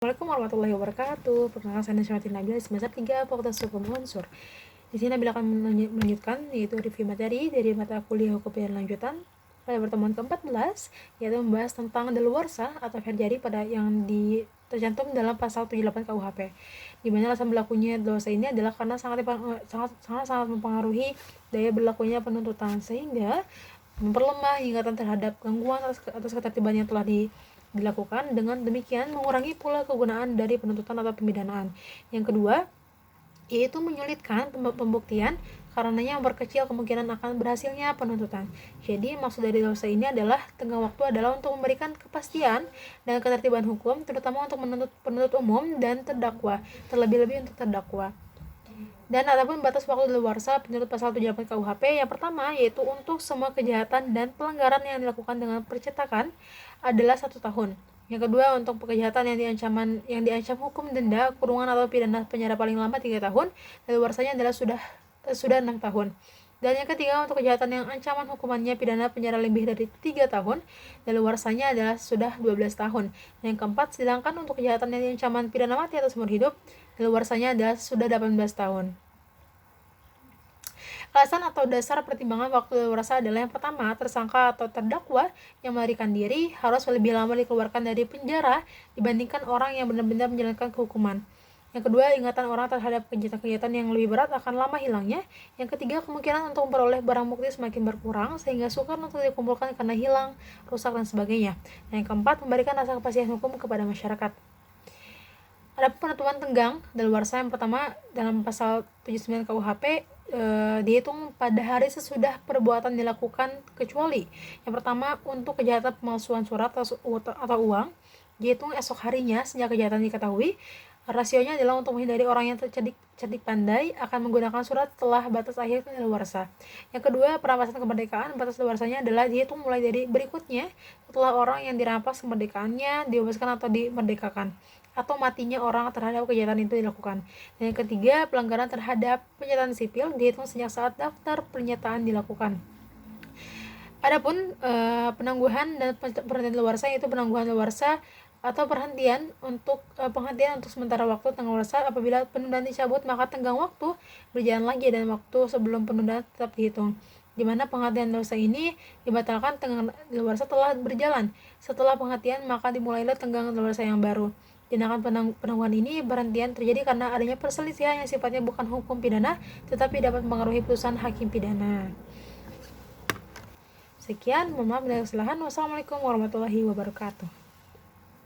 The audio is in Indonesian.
Assalamualaikum warahmatullahi wabarakatuh. Perkenalkan saya Nasyawatin Nabila, semester 3 Fakultas Hukum Unsur. Di sini Nabila akan melanjutkan yaitu review materi dari mata kuliah hukum pidana lanjutan pada pertemuan ke-14, yaitu membahas tentang daluarsa atau forgery pada yang tercantum dalam pasal 78 KUHP. Di mana alasan berlakunya daluarsa ini adalah karena sangat mempengaruhi daya berlakunya penuntutan, sehingga memperlemah ingatan terhadap gangguan atas ketertiban yang telah dilakukan. Dengan demikian mengurangi pula kegunaan dari penuntutan atau pemidanaan. Yang kedua, yaitu menyulitkan pembuktian karenanya memperkecil kemungkinan akan berhasilnya penuntutan. Jadi maksud dari dosa ini adalah tenggang waktu adalah untuk memberikan kepastian dan ketertiban hukum, terutama untuk penuntut umum dan terdakwa, terlebih-lebih untuk terdakwa. Dan adapun batas waktu daluarsa menurut pasal 78 KUHP, yang pertama yaitu untuk semua kejahatan dan pelanggaran yang dilakukan dengan percetakan adalah 1 tahun. Yang kedua, untuk kejahatan yang diancam hukum denda, kurungan atau pidana penjara paling lama 3 tahun, daluarsanya adalah sudah 6 tahun. Dan yang ketiga, untuk kejahatan yang ancaman hukumannya pidana penjara lebih dari 3 tahun, daluarsanya adalah sudah 12 tahun. Dan yang keempat, sedangkan untuk kejahatan yang ancaman pidana mati atau seumur hidup, daluarsanya adalah sudah 18 tahun. Alasan atau dasar pertimbangan waktu daluarsa adalah yang pertama, tersangka atau terdakwa yang melarikan diri harus lebih lama dikeluarkan dari penjara dibandingkan orang yang benar-benar menjalankan kehukuman. Yang kedua, ingatan orang terhadap kegiatan-kegiatan yang lebih berat akan lama hilangnya. Yang ketiga, kemungkinan untuk memperoleh barang bukti semakin berkurang sehingga sukar untuk dikumpulkan karena hilang, rusak, dan sebagainya. Dan yang keempat, memberikan rasa kepastian hukum kepada masyarakat. Ada penentuan tenggang daluarsa yang pertama dalam pasal 79 KUHP dihitung pada hari sesudah perbuatan dilakukan, kecuali yang pertama untuk kejahatan pemalsuan surat atau uang dihitung esok harinya sejak kejahatan diketahui. Rasionya adalah untuk menghindari orang yang cerdik pandai akan menggunakan surat setelah batas akhir daluarsa. Yang kedua, perampasan kemerdekaan, batas daluarsanya adalah dihitung mulai dari berikutnya setelah orang yang dirampas kemerdekaannya dibebaskan atau dimerdekakan, atau matinya orang terhadap kejahatan itu dilakukan. Dan yang ketiga, pelanggaran terhadap pernyataan sipil dihitung sejak saat daftar pernyataan dilakukan. Adapun penangguhan dan penghentian daluarsa, yaitu penangguhan daluarsa atau penghentian untuk sementara waktu tenggang daluarsa. Apabila penundaan dicabut, maka tenggang waktu berjalan lagi dan waktu sebelum penundaan tetap dihitung, di mana penghentian daluarsa ini dibatalkan tenggang daluarsa telah berjalan. Setelah penghentian, maka dimulailah tenggang daluarsa yang baru. Tindakan penangguhan ini berhentian terjadi karena adanya perselisihan yang sifatnya bukan hukum pidana tetapi dapat mempengaruhi putusan hakim pidana. Sekian, mohon maaf bila kesalahan. Wassalamualaikum warahmatullahi wabarakatuh.